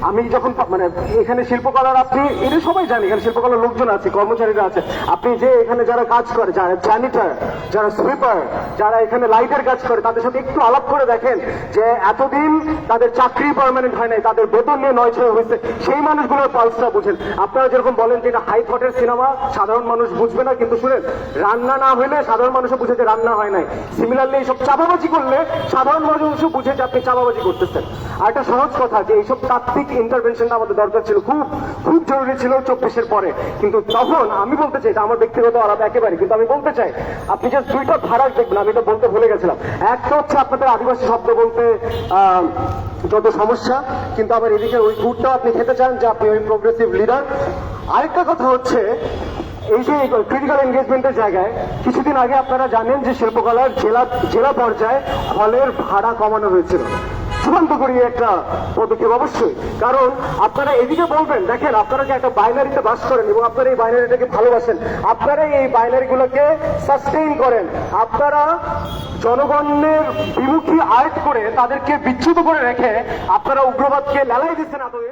আমি যখন মানে এখানে শিল্পকলার আপনি এটা সবাই জানি, এখানে শিল্পকলার লোকজন আছে, কর্মচারীরা আছে, আপনি যে এখানে যারা কাজ করে, যারা জ্যানিটার, যারা সুইপার, যারা এখানে লাইটের কাজ করে, তাদের সাথে একটু আলাপ করে দেখেন যে এতদিন তাদের চাকরি পার্মানেন্ট হয় নাই, তাদের বেতন নিয়ে 9-6 হয়েছে, সেই মানুষগুলোর পালসটা বুঝেন। আপনারা যেরকম বলেন যে এটা হাই থটের সিনেমা, সাধারণ মানুষ বুঝবে না, কিন্তু শুনেন, রান্না না হলে সাধারণ মানুষও বুঝে যে রান্না হয় নাই। সিমিলারলি এইসব চাপাবাজি করলে সাধারণ মানুষও বুঝে যে আপনি চাপাবাজি করতেছেন। আর একটা সহজ কথা যে এইসব তাত্ত্বিক ইন্টারভেনশনটা আমাদের দরকার ছিল, খুব খুব জরুরি ছিল 24-এর পরে। কিন্তু তখন আমি বলতে চাই, এটা আমার ব্যক্তিগত আলাপ একেবারে, কিন্তু আমি বলতে চাই আপনি জাস্ট দুইটা ধারা দেখবেন, আমি এটা বলতে ভুলে গেছিলাম। একটা হচ্ছে আপনাদের আদিবাসী শব্দ বলতে যত সমস্যা, কিন্তু আবার এদিকে ওই ফুডটাও আপনি খেতে চান যে আপনি ওই প্রোগ্রেসিভ লিডার। আরেকটা কথা হচ্ছে এই যে ক্রিটিক্যাল এনগেজমেন্টের জায়গায় কিছুদিন আগে আপনারা জানেন যে শিল্পকলার জেলা পর্যায়ে হলের ভাড়া কমানো হয়েছিল। চূড়ান্ত করি একটা পদক্ষেপ অবশ্যই, কারণ আপনারা এদিকে বলবেন দেখেন আপনারা যে একটা বাইনারিতে বাস করেন এবং আপনারা এই বাইনারিটাকে ভালোবাসেন, আপনারা এই বাইনারিগুলোকে সাস্টেইন করেন, আপনারা জনগণের বিমুখী আর্ট করে তাদেরকে বিচ্যুত করে রেখে আপনারা উগ্রবাদকে লেলাই দিচ্ছেন এতদিন।